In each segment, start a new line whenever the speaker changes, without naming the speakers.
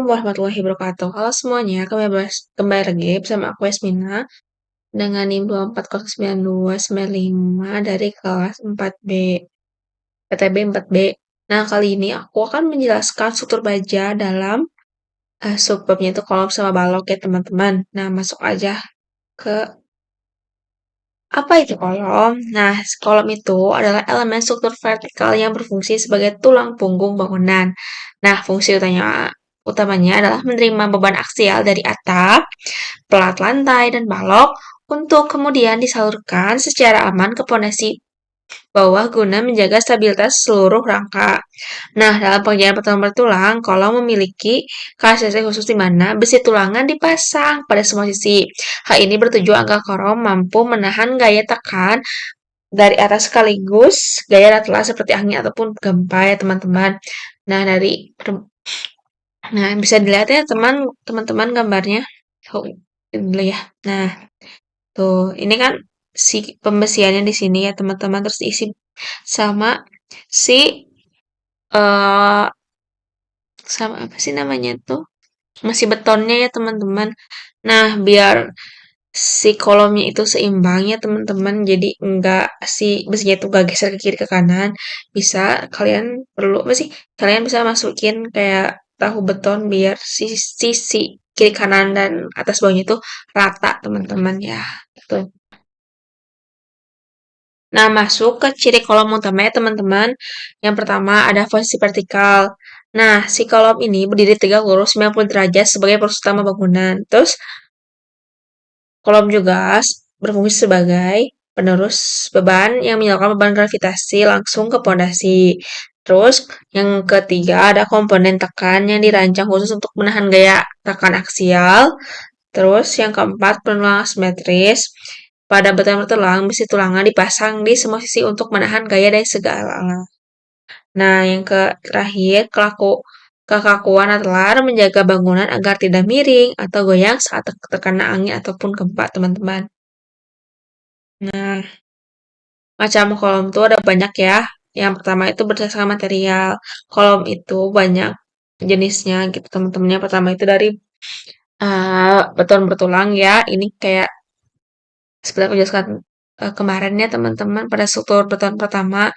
Warahmatullahi wabarakatuh. Halo semuanya, kembali lagi bersama aku Yasmina dengan NIM 2409295 dari kelas 4B, PTB 4B. Nah, kali ini aku akan menjelaskan struktur baja dalam subbabnya itu kolom sama balok ya teman-teman. Nah, masuk aja ke apa itu kolom? Nah, kolom itu adalah elemen struktur vertikal yang berfungsi sebagai tulang punggung bangunan. Nah, fungsi utamanya adalah menerima beban aksial dari atap, pelat lantai, dan balok untuk kemudian disalurkan secara aman ke pondasi bawah guna menjaga stabilitas seluruh rangka. Nah, dalam pengerjaan pertemuan bertulang, kolom memiliki karakteristik khusus di mana besi tulangan dipasang pada semua sisi. Hal ini bertujuan agar kolom mampu menahan gaya tekan dari atas sekaligus gaya lateral seperti angin ataupun gempa ya teman-teman. Nah, bisa dilihat ya teman-teman gambarnya. Oh, ini dulu ya. Nah, tuh, ini kan si pembesiannya di sini ya teman-teman, terus diisi sama si eh sama apa sih namanya tuh? Masih betonnya ya teman-teman. Nah, biar si kolomnya itu seimbang ya teman-teman. Jadi enggak si besinya itu gak geser ke kiri ke kanan. Bisa kalian perlu apa sih? Kalian bisa masukin kayak tahu beton biar sisi kiri kanan dan atas bawahnya itu rata teman-teman ya. Gitu. Nah, masuk ke ciri kolom utama ya teman-teman. Yang pertama ada posisi vertikal. Nah, si kolom ini berdiri tegak lurus 90 derajat sebagai poros utama bangunan. Terus, kolom juga berfungsi sebagai penerus beban yang menyalurkan beban gravitasi langsung ke pondasi. Terus, yang ketiga ada komponen tekan yang dirancang khusus untuk menahan gaya tekan aksial. Terus, yang keempat penulang asimetris. Pada beton bertulang, besi tulangan dipasang di semua sisi untuk menahan gaya dari segala arah. Nah, yang terakhir, kekakuan adalah menjaga bangunan agar tidak miring atau goyang saat terkena angin ataupun gempa, teman-teman. Nah, macam kolom itu ada banyak ya. Yang pertama itu berdasarkan material. Kolom itu banyak jenisnya gitu, teman-teman. Yang pertama itu dari beton bertulang ya. Ini kayak seperti aku jelaskan kemarin ya teman-teman pada struktur beton pertama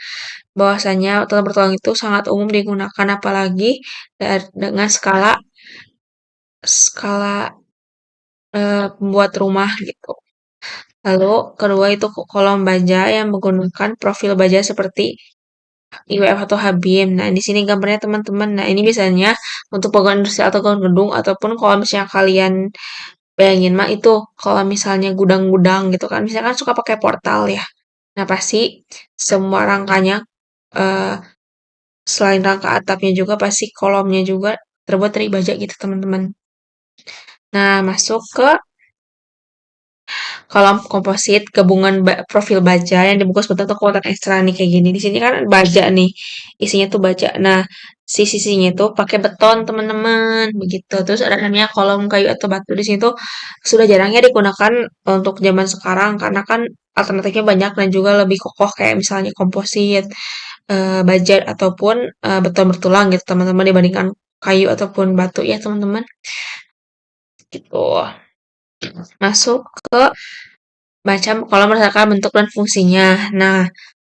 bahwasanya beton bertulang itu sangat umum digunakan apalagi dengan skala skala pembuat rumah gitu. Lalu kedua itu kolom baja yang menggunakan profil baja seperti IWF atau H-beam. Nah, di sini gambarnya teman-teman. Nah, ini biasanya untuk bangunan industrial atau bangunan gedung ataupun kalau misalnya kalian bayangin mah itu kalau misalnya gudang-gudang gitu kan, misalnya kan suka pakai portal ya. Nah, pasti semua rangkanya eh, selain rangka atapnya juga pasti kolomnya juga terbuat dari baja gitu, teman-teman. Nah, masuk ke kolom komposit gabungan profil baja yang dibungkus bentuk kekuatan ekstra nih kayak gini. Di sini kan baja nih, isinya tuh baja. Nah, si sisinya itu pakai beton teman-teman, begitu. Terus ada namanya kolom kayu atau batu di sini tuh sudah jarangnya digunakan untuk zaman sekarang karena kan alternatifnya banyak dan juga lebih kokoh kayak misalnya komposit, baja ataupun beton bertulang gitu teman-teman dibandingkan kayu ataupun batu ya teman-teman. Gitu. Masuk ke macam kalau berdasarkan bentuk dan fungsinya. Nah,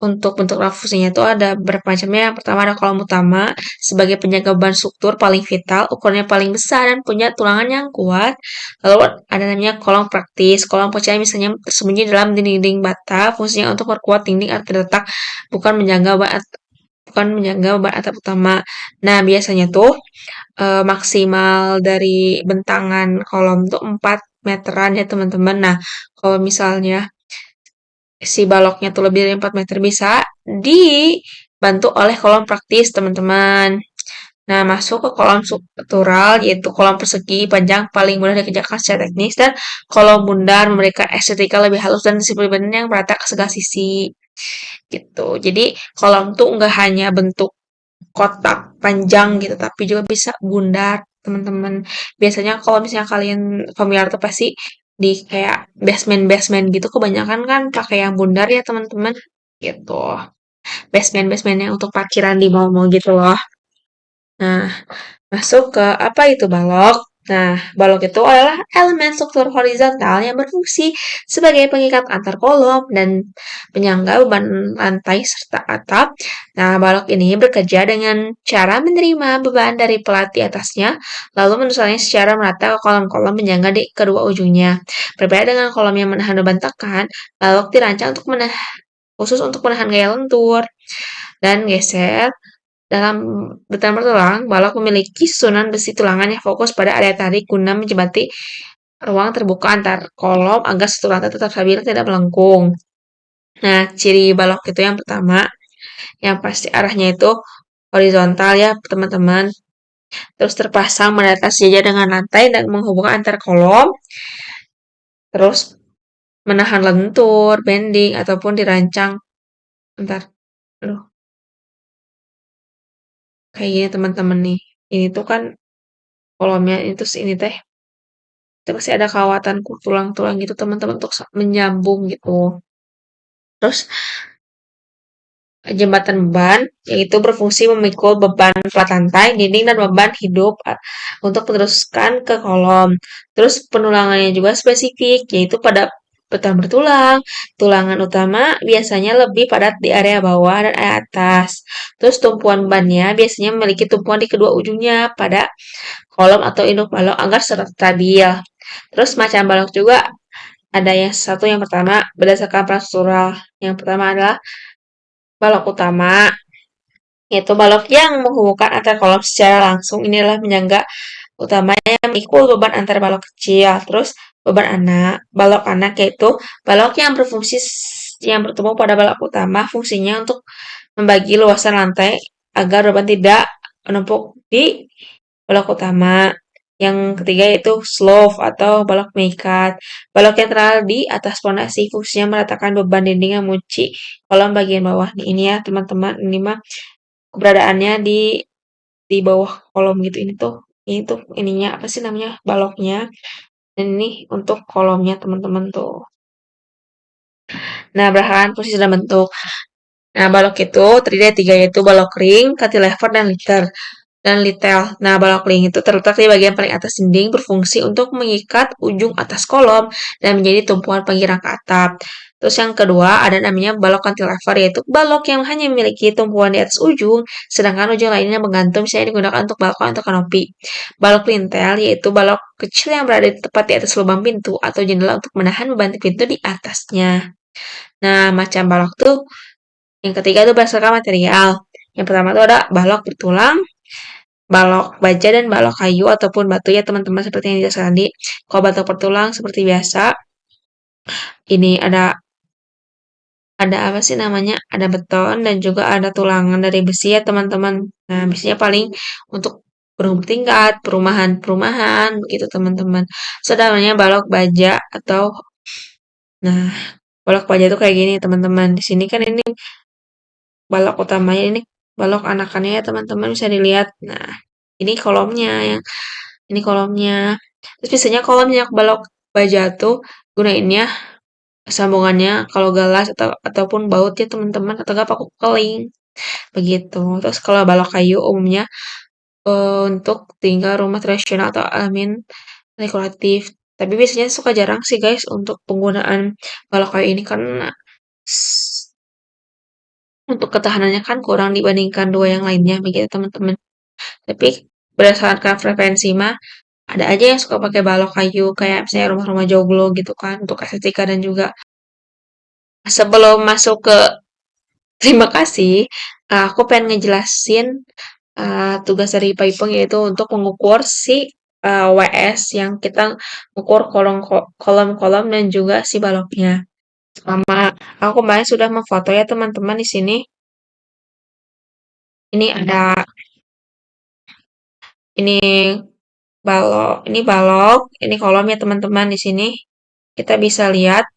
untuk bentuk dan fungsinya itu ada beberapa macamnya. Yang pertama ada kolom utama sebagai penjaga beban struktur paling vital, ukurannya paling besar dan punya tulangan yang kuat. Lalu ada namanya kolom praktis. Kolom percaya misalnya tersembunyi dalam dinding-dinding bata, fungsinya untuk memperkuat dinding atau terletak, bukan menjaga beban atap utama. Nah, biasanya tuh maksimal dari bentangan kolom tuh 4 meteran ya teman-teman. Nah, kalau misalnya si baloknya tuh lebih dari 4 meter bisa dibantu oleh kolom praktis teman-teman. Nah, masuk ke kolom struktural yaitu kolom persegi panjang paling mudah dikerjakan secara teknis dan kolom bundar memberikan estetika lebih halus dan disiplin yang merata ke segala sisi gitu. Jadi kolom tuh nggak hanya bentuk kotak panjang gitu, tapi juga bisa bundar, teman-teman. Biasanya kalau misalnya kalian familiar tuh pasti di kayak basement-basement gitu kebanyakan kan pakai yang bundar ya, teman-teman. Gitu. Basement-basement yang untuk parkiran di mall-mall gitu loh. Nah, Masuk ke apa itu balok? Nah, balok itu adalah elemen struktur horizontal yang berfungsi sebagai pengikat antar kolom dan penyangga beban lantai serta atap. Nah, balok ini bekerja dengan cara menerima beban dari pelat di atasnya, lalu menusalnya secara merata ke kolom-kolom penyangga di kedua ujungnya. Berbeda dengan kolom yang menahan beban tekan, balok dirancang untuk khusus untuk menahan gaya lentur dan geser dalam bertambah tulang, balok memiliki susunan besi tulangan yang fokus pada area tarik guna menjembati ruang terbuka antar kolom agar satu lantai tetap stabil dan tidak melengkung. Nah, ciri balok itu yang pertama, yang pasti arahnya itu horizontal ya, teman-teman. Terus terpasang mendatar sejajar dengan lantai dan menghubungkan antar kolom. Terus menahan lentur, bending, ataupun dirancang. Bentar, aduh, kayak gini teman-teman nih. Ini tuh kan kolomnya itu ini teh itu pasti ada kawatan tulang-tulang gitu teman-teman untuk menyambung gitu. Terus jembatan beban yaitu berfungsi memikul beban flat lantai, dinding dan beban hidup untuk meneruskan ke kolom. Terus penulangannya juga spesifik yaitu pada beton bertulang. Tulangan utama biasanya lebih padat di area bawah dan area atas. Terus tumpuan bebannya biasanya memiliki tumpuan di kedua ujungnya pada kolom atau induk balok agar stabil. Terus macam balok juga ada yang pertama berdasarkan peran struktural. Yang pertama adalah balok utama, yaitu balok yang menghubungkan antar kolom secara langsung. Ini adalah penyangga utamanya memikul beban antar balok kecil. Terus beban balok anak yaitu balok yang berfungsi yang bertemu pada balok utama. Fungsinya untuk membagi luasan lantai agar beban tidak menumpuk di balok utama. Yang ketiga yaitu slope atau balok mengikat. Balok yang terletak di atas pondasi fungsinya meratakan beban dinding yang mengunci kolom bagian bawah. Nih, ini ya teman-teman, ini mah keberadaannya di bawah kolom gitu. Ini tuh ininya apa sih namanya baloknya. Dan ini untuk kolomnya teman-teman tuh. Nah, berdasarkan posisi dan bentuk. Nah, balok itu terdiri dari tiga yaitu balok ring, cantilever, dan litel. Nah, balok ring itu terletak di bagian paling atas dinding berfungsi untuk mengikat ujung atas kolom dan menjadi tumpuan penggiring ke atap. Terus yang kedua ada namanya balok cantilever yaitu balok yang hanya memiliki tumpuan di atas ujung, sedangkan ujung lainnya menggantung misalnya digunakan untuk balkon atau kanopi. Balok lintel yaitu balok kecil yang berada tepat di atas lubang pintu atau jendela untuk menahan beban pintu di atasnya. Nah, macam balok tuh yang ketiga itu berdasarkan material. Yang pertama tuh ada balok bertulang, balok baja dan balok kayu ataupun batu ya teman-teman seperti yang dijelaskan tadi. Kalau balok bertulang seperti biasa, ini ada apa sih namanya? Ada beton dan juga ada tulangan dari besi ya teman-teman. Nah, biasanya paling untuk berumur tingkat, perumahan-perumahan begitu teman-teman. Sedangkan balok baja atau nah, balok baja itu kayak gini teman-teman. Di sini kan ini balok utamanya ini balok anakannya ya teman-teman bisa dilihat. Nah, ini kolomnya yang ini kolomnya. Terus biasanya kolomnya balok baja tuh gunainnya sambungannya kalau galas ataupun baut ya teman-teman atau enggak paku keling begitu. Terus kalau balok kayu umumnya untuk tinggal rumah tradisional atau amin dekoratif. Tapi biasanya suka jarang sih guys untuk penggunaan balok kayu ini karena untuk ketahanannya kan kurang dibandingkan dua yang lainnya begitu teman-teman. Tapi berdasarkan preferensi mah ada aja yang suka pakai balok kayu kayak misalnya rumah-rumah joglo gitu kan untuk estetika dan juga sebelum masuk ke terima kasih, aku pengen ngejelasin tugas dari Paipeng yaitu untuk mengukur si WS yang kita mengukur kolom-kolom dan juga si baloknya. Sama aku kemarin sudah memfoto ya teman-teman di sini. Ini ada ini balok, ini kolom ya teman-teman di sini. Kita bisa lihat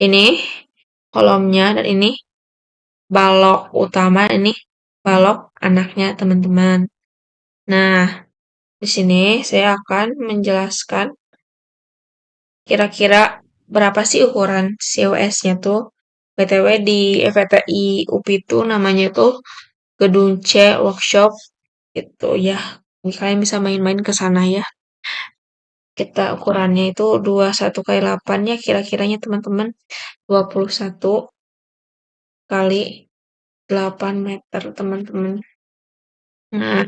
ini kolomnya dan ini balok utama, ini balok anaknya teman-teman. Nah, di sini saya akan menjelaskan kira-kira berapa sih ukuran COS-nya tuh. BTW di FTI UPI itu namanya tuh gedung C workshop gitu ya. Kalian bisa main-main ke sana ya. Kita ukurannya itu 21 kali 8 ya kira-kiranya teman-teman. 21 kali 8 meter teman-teman. Nah,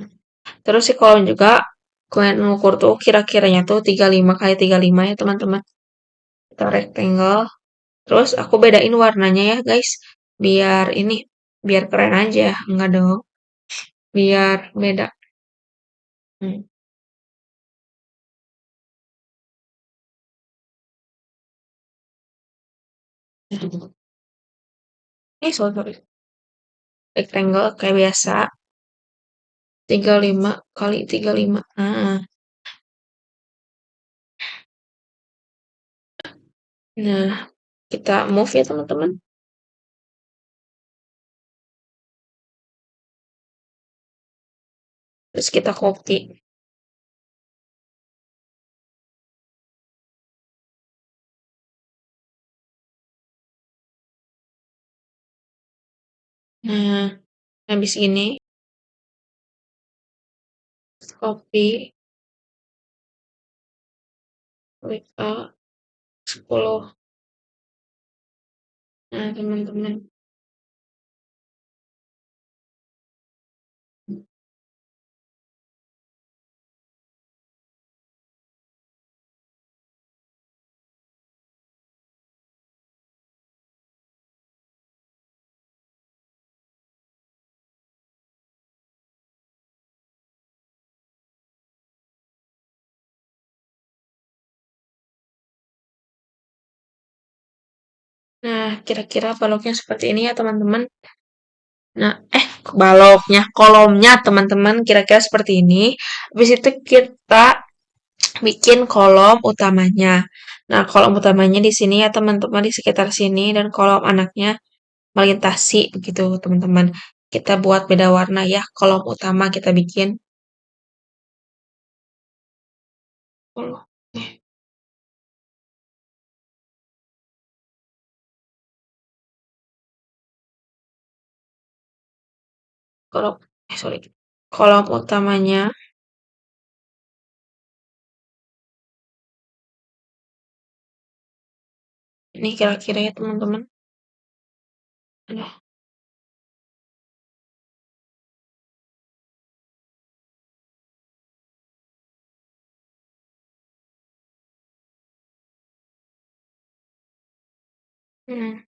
terus sih kalau juga kalian mengukur tuh kira-kiranya tuh 35 kali 35 ya teman-teman. Kita rectangle. Terus aku bedain warnanya ya guys. Biar ini, biar keren aja. Enggak dong. Biar beda. Hmm. Sorry. Rectangle kayak biasa. 35 kali 35. Nah, kita move ya teman-teman. Terus kita copy. Nah, habis ini copy WA 10. Nah, teman-teman. Nah, kira-kira baloknya seperti ini ya teman-teman. Nah, baloknya, kolomnya teman-teman kira-kira seperti ini. Habis itu kita bikin kolom utamanya. Nah, kolom utamanya di sini ya teman-teman di sekitar sini dan kolom anaknya melintasi begitu teman-teman. Kita buat beda warna ya. Kolom utama kita bikin. Kolom, kolom, sorry. Kolom utamanya ini kira-kira ya teman-teman. Aduh, hmm,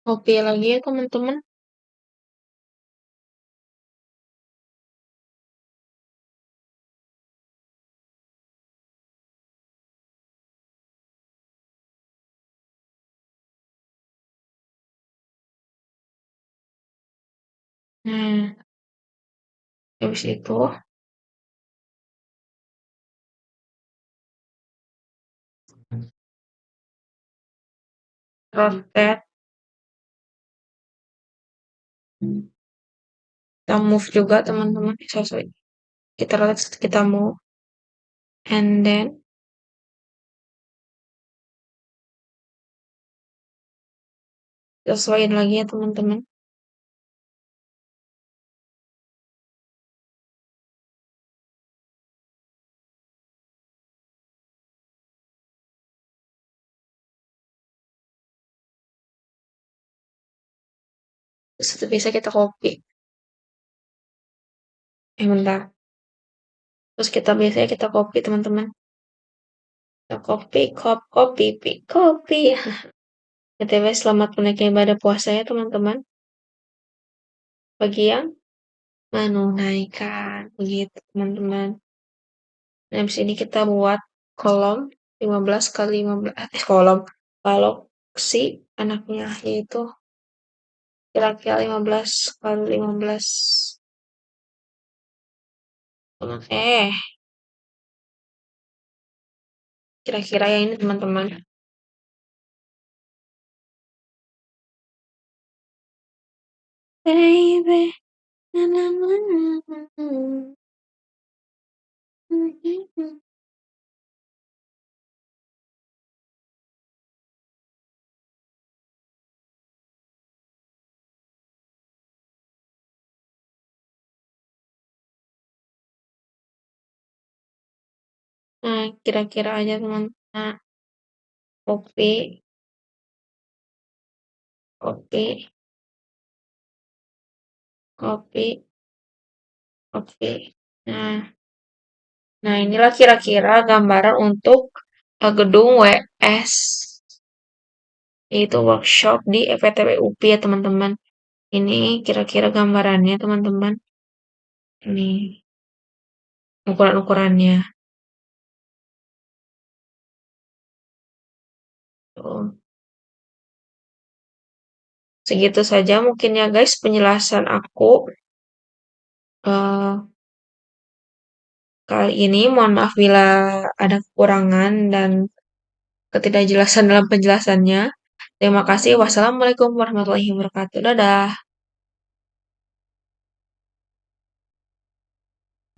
copy lagi ya teman-teman. Nah, habis itu rotate, kita move juga teman-teman. Sorry. Kita rotate, kita move, and then sesuaiin lagi ya teman-teman. Terus itu bisa kita copy. Bentar. Terus kita biasanya kita copy teman-teman. Kita copy, copy. BTW selamat menunaikan ibadah puasa ya teman-teman. Bagi yang menunaikan begitu teman-teman. Nah, habis ini kita buat kolom 15 kali 15 kolom kalau si anaknya yaitu kira-kira 15 kali 15 eh kira-kira ya ini teman-teman. Baby, na, na, na, na, na. Nah, kira-kira aja teman. Nah, kopi, kopi, kopi, kopi. Nah, nah inilah kira-kira gambaran untuk gedung WS, yaitu workshop di FETB UPI ya teman-teman. Ini kira-kira gambarannya teman-teman. Ini ukuran-ukurannya. Tuh. Segitu saja mungkin ya guys penjelasan aku kali ini. Mohon maaf bila ada kekurangan dan ketidakjelasan dalam penjelasannya. Terima kasih. Wassalamualaikum warahmatullahi wabarakatuh. Dadah.